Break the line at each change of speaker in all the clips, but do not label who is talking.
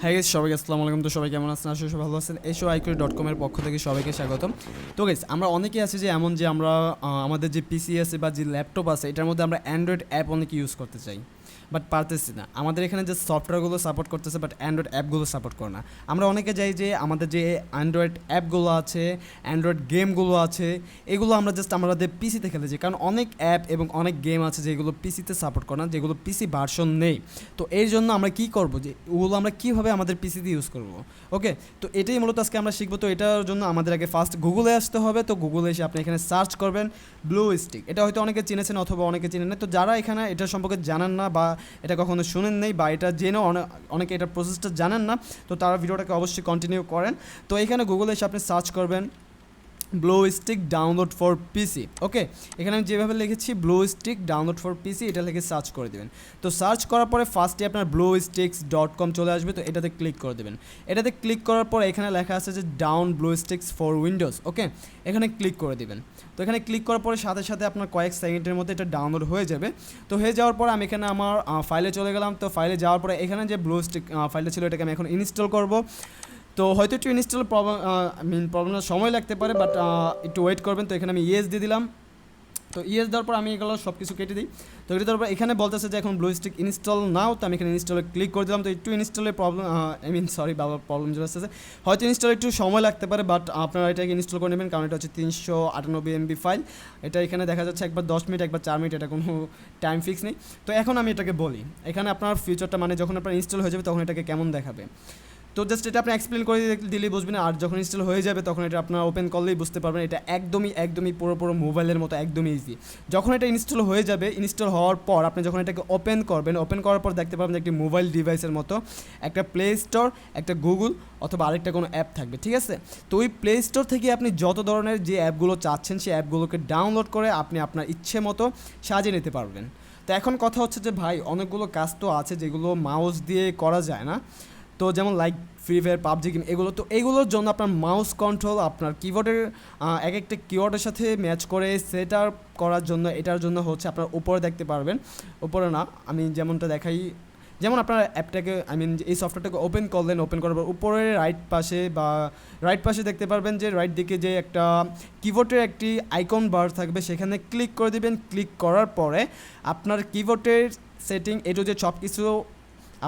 হ্যাঁ গাইস, সবাইকে আসসালামু আলাইকুম। তো সবাই কেমন আছেন? আসলে সবাই ভালো আছেন। SOIQ.com এর পক্ষ থেকে সবাইকে স্বাগতম। তো গাইস, আমরা অনেকেই আছি যে এমন যে আমরা আমাদের যে পিসি আছে বা যে ল্যাপটপ আছে এটার মধ্যে আমরা অ্যান্ড্রয়েড অ্যাপ অনেকে ইউজ করতে চাই, বাট পারতেছি না। আমাদের এখানে যে সফটওয়্যারগুলো সাপোর্ট করতেছে বাট অ্যান্ড্রয়েড অ্যাপগুলো সাপোর্ট করে না। আমরা অনেকে যাই যে আমাদের যে অ্যান্ড্রয়েড অ্যাপগুলো আছে, অ্যান্ড্রয়েড গেমগুলো আছে, এগুলো আমরা জাস্ট আমাদের পিসিতে খেলেছি, কারণ অনেক অ্যাপ এবং অনেক গেম আছে যেগুলো পিসিতে সাপোর্ট করে না, যেগুলো পিসি ভার্সন নেই। তো এর জন্য আমরা কি করব, যে ওগুলো আমরা কীভাবে আমাদের পিসিতে ইউজ করব। ওকে, তো এটাই মূলত আজকে আমরা শিখবো। তো এটার জন্য আমাদের আগে ফার্স্ট গুগলে আসতে হবে। তো গুগলে এসে আপনি এখানে সার্চ করবেন ব্লু স্টিক। এটা হয়তো অনেকে চিনেছেন অথবা অনেকে চিনেন না। তো যারা এখানে এটার সম্পর্কে জানেন না বা এটা কখনো শুনেন নেই বা এটা জেনেও অনেকে এটার প্রসেসটা জানেন না, তো তারা ভিডিওটাকে অবশ্যই কন্টিনিউ করেন। তো এখানে গুগলে এসে আপনি সার্চ করবেন blue stick download for PC. Okay, এখানে আমি যেভাবে লিখেছি blue stick download for PC, এটা লিখে সার্চ করে দেবেন। তো সার্চ করার পরে ফার্স্টে আপনার bluesticks.com চলে আসবে। তো এটাতে ক্লিক করে দেবেন। এটাতে ক্লিক করার পর এখানে লেখা আছে যে ডাউন BlueSticks ফর উইন্ডোজ। ওকে, এখানে ক্লিক করে দেবেন। তো এখানে ক্লিক করার পরে সাথে সাথে আপনার কয়েক সেকেন্ডের মধ্যে এটা ডাউনলোড হয়ে যাবে। তো হয়ে যাওয়ার পরে আমি এখানে আমার ফাইলে চলে গেলাম। তো ফাইলে যাওয়ার পরে এখানে যে ব্লুস্টিক ফাইলটা ছিল এটাকে আমি এখন ইনস্টল করব। তো হয়তো একটু ইনস্টল প্রবলেমের সময় লাগতে পারে, বাট একটু ওয়েট করবেন। তো এখানে আমি ইয়েস দিয়ে দিলাম। তো ইয়েস দেওয়ার পর আমি এগুলো সব কিছু কেটে দিই। তো কেটে দেওয়ার পর এখানে বলতেছে যে এখন ব্লুস্টিক ইনস্টল নাও। তো আমি এখানে ইনস্টলে ক্লিক করে দিলাম। তো একটু ইনস্টলের প্রবলেম প্রবলেম চলে আসতেছে। হয়তো ইনস্টল একটু সময় লাগতে পারে, বাট আপনারা এটাকে ইনস্টল করে নেবেন, কারণ এটা হচ্ছে 398 MB ফাইল। এটা এখানে দেখা যাচ্ছে একবার 10 মিনিট একবার 4 মিনিট, এটা কোনো টাইম ফিক্স নেই। তো এখন আমি এটাকে বলি, এখানে আপনার ফিউচারটা মানে যখন আপনার ইনস্টল হয়ে যাবে তখন এটাকে কেমন দেখাবে। তো জাস্ট এটা আপনি এক্সপ্লেন করে দিলেই বুঝবেন। আর যখন ইনস্টল হয়ে যাবে তখন এটা আপনার ওপেন করলেই বুঝতে পারবেন। এটা একদমই পুরো মোবাইলের মতো একদমই ইজি। যখন এটা ইনস্টল হয়ে যাবে, ইনস্টল হওয়ার পর আপনি যখন এটাকে ওপেন করবেন, ওপেন করার পর দেখতে পাবেন যে একটি মোবাইল ডিভাইসের মতো একটা প্লে স্টোর, একটা গুগল অথবা আরেকটা কোনো অ্যাপ থাকবে। ঠিক আছে, তো ওই প্লে স্টোর থেকে আপনি যত ধরনের যে অ্যাপগুলো চাচ্ছেন সেই অ্যাপগুলোকে ডাউনলোড করে আপনি আপনার ইচ্ছে মতো সাজিয়ে নিতে পারবেন। তো এখন কথা হচ্ছে যে ভাই, অনেকগুলো কাজ তো আছে যেগুলো মাউস দিয়ে করা যায় না। তো যেমন like free fire, PUBG game, এগুলো তো এগুলোর জন্য আপনার মাউস কন্ট্রোল আপনার কিবোর্ডের এক একটা কিবোর্ডের সাথে ম্যাচ করে সেট আপ করার জন্য, এটার জন্য হচ্ছে আপনার উপরে দেখতে পারবেন। উপরে না, আমি যেমনটা দেখাই, যেমন আপনার অ্যাপটাকে এই সফটওয়্যারটাকে ওপেন করলেন, ওপেন করার পর উপরে রাইট পাশে দেখতে পারবেন যে রাইট দিকে যে একটা কিবোর্ডের একটি আইকন বার থাকবে, সেখানে ক্লিক করে দিবেন। ক্লিক করার পরে আপনার কিবোর্ডের সেটিং এটু যে সব কিছু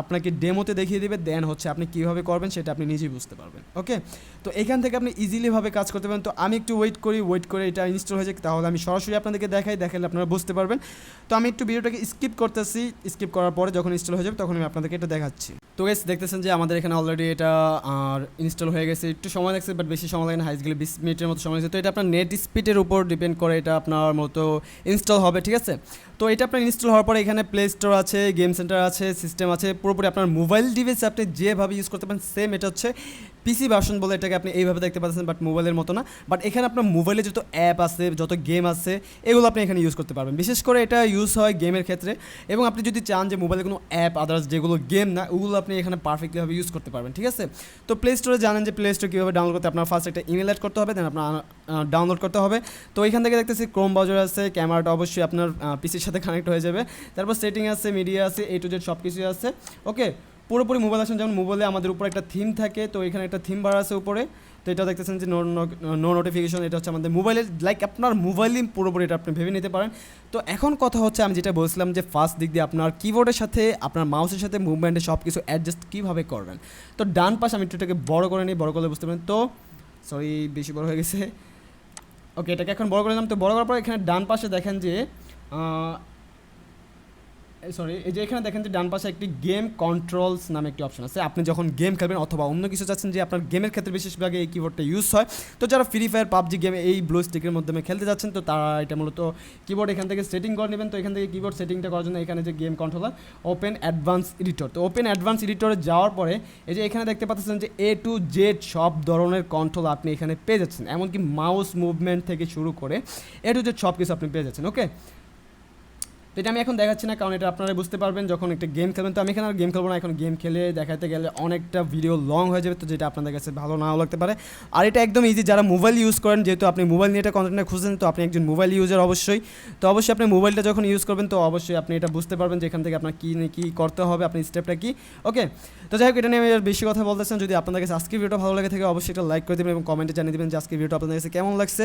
আপনাকে ডেমোতে দেখিয়ে দেবে। দেন হচ্ছে আপনি কীভাবে করবেন সেটা আপনি নিজেই বুঝতে পারবেন। ওকে, তো এখান থেকে আপনি ইজিলিভাবে কাজ করতে পারেন। তো আমি একটু ওয়েট করে এটা ইনস্টল হয়ে যায়, তাহলে আমি সরাসরি আপনাদেরকে দেখালে আপনারা বুঝতে পারবেন। তো আমি একটু ভিডিওটাকে স্কিপ করতেছি। স্কিপ করার পরে যখন ইনস্টল হয়ে যাবে তখন আমি আপনাদেরকে এটা দেখাচ্ছি। তো গাইস, দেখতেছেন যে আমাদের এখানে অলরেডি এটা আর ইনস্টল হয়ে গেছে। একটু সময় লাগছে, বাট বেশি সময় লাগে না, হাইস্টলি 20 মিনিটের মতো সময় লাগছে। তো এটা আপনার নেট স্পিডের উপর ডিপেন্ড করে এটা আপনার মতো ইনস্টল হবে। ঠিক আছে, তো এটা আপনার ইনস্টল হওয়ার পরে এখানে প্লে স্টোর আছে, গেম সেন্টার আছে, সিস্টেম আছে, পুরোপুরি আপনার মোবাইল ডিভাইসে আপনি যেভাবে ইউজ করতে পারেন সেম। এটা হচ্ছে পিসি ভার্সন বলে এটাকে আপনি এইভাবে দেখতে পাচ্ছেন, বাট মোবাইলের মতো না। বাট এখানে আপনার মোবাইলে যত অ্যাপ আছে, যত গেম আছে, এগুলো আপনি এখানে ইউজ করতে পারবেন। বিশেষ করে এটা ইউজ হয় গেমের ক্ষেত্রে। এবং আপনি যদি চান যে মোবাইলে কোনো অ্যাপ আদার্স যেগুলো গেম না, ওগুলো আপনি এখানে পারফেক্টলিভাবে ইউজ করতে পারবেন। ঠিক আছে, তো প্লে স্টোরে জানেন যে প্লে স্টোর কীভাবে ডাউনলোড করতে, আপনার ফার্স্ট একটা ইমেল অ্যাড করতে হবে, দেন আপনার ডাউনলোড করতে হবে। তো এখান থেকে দেখতেছি ক্রোম ব্রাউজার আছে, ক্যামেরাটা অবশ্যই আপনার পিসির সাথে কানেক্ট হয়ে যাবে। তারপর সেটিং আছে, মিডিয়া আছে, A to Z সব কিছুই আছে। ওকে, পুরোপুরি মোবাইল আসেন। যেমন মোবাইলে আমাদের উপরে একটা থিম থাকে, তো এখানে একটা থিম বার আছে উপরে। তো এটা দেখতেছেন যে নো নোটিফিকেশন, এটা হচ্ছে আমাদের মোবাইলের লাইক আপনার মোবাইলই পুরোপুরি এটা আপনি ভেবে নিতে পারেন। তো এখন কথা হচ্ছে আমি যেটা বলছিলাম যে ফার্স্ট দিক দিয়ে আপনার কিবোর্ডের সাথে আপনার মাউসের সাথে মুভমেন্টে সব কিছু অ্যাডজাস্ট কীভাবে করবেন। তো ডান পাশ আমি একটু এটাকে বড় করে নিই, বড় করলে বুঝতে পারেন। তো সরি, বেশি বড় হয়ে গেছে। ওকে, এটাকে এখন বড় করে নিলাম। তো বড় করার পর এখানে ডান পাশে দেখেন যে এই যে এখানে দেখেন যে ডান পাশে একটি গেম কন্ট্রোলস নামে একটি অপশন আছে। আপনি যখন গেম খেলবেন অথবা অন্য কিছু চাচ্ছেন যে আপনার গেমের ক্ষেত্রে বিশেষভাবে এই কিবোর্ডটা ইউজ হয়, তো যারা ফ্রি ফায়ার, পাবজি গেমে এই ব্লু স্টিকের মাধ্যমে খেলতে যাচ্ছেন, তো তারা এটা মূলত কিবোর্ড এখান থেকে সেটিং করে নেবেন। তো এখান থেকে কিবোর্ড সেটিংটা করার জন্য এখানে যে game controller open advance editor, তো ওপেন অ্যাডভান্স এডিটরে যাওয়ার পরে এই যে এখানে দেখতে পাচ্ছেন যে A to Z সব ধরনের কন্ট্রোল আপনি এখানে পেয়ে যাচ্ছেন, এমনকি মাউস মুভমেন্ট থেকে শুরু করে A to Z সব কিছু আপনি পেয়ে যাচ্ছেন। ওকে, তো এটা আমি এখন দেখাচ্ছি না, কারণ এটা আপনারা বুঝতে পারবেন যখন একটা গেম খেলবেন। তো আমি এখানে আর গেম খেলবো না, এখন গেম খেলে দেখাতে গেলে অনেকটা ভিডিও লং হয়ে যাবে, তো যেটা আপনাদের কাছে ভালো নাও লাগতে পারে। আর এটা একদম ইজি, যারা মোবাইল ইউজ করেন, যেহেতু আপনি মোবাইল নিয়ে এটা কন্টেন্টটা খুঁজছেন, তো আপনি একজন মোবাইল ইউজার অবশ্যই। তো অবশ্যই আপনি মোবাইলটা যখন ইউজ করবেন, তো অবশ্যই আপনি এটা বুঝতে পারবেন যে এখান থেকে আপনার কী করতে হবে, আপনি স্টেপটা কী। ওকে, তো যাই হোক, এটা নিয়ে আমি আর বেশি কথা বলতেছেন। যদি আপনাদের কাছে আজকের ভিডিওটা ভালো লাগে থাকে, অবশ্যই একটা লাইক করে দেবেন এবং কমেন্টে জানিয়ে দেবেন যে আজকের ভিডিওটা আপনাদের কাছে কেমন লাগছে।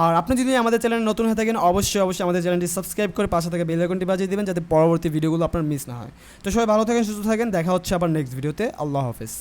আর আপনি যদি আমাদের চ্যানেলে নতুন হয়ে থাকেন, অবশ্যই আমাদের চ্যানেলটি সাবস্ক্রাইব করে পাশে থেকে বেল আইকনটি বাজিয়ে দেবেন, যাতে পরবর্তী ভিডিওগুলো আপনার মিস না হয়। তো সবাই ভালো থাকেন, সুস্থ থাকেন, দেখা হচ্ছে আবার নেক্সট ভিডিওতে। আল্লাহ হাফেজ।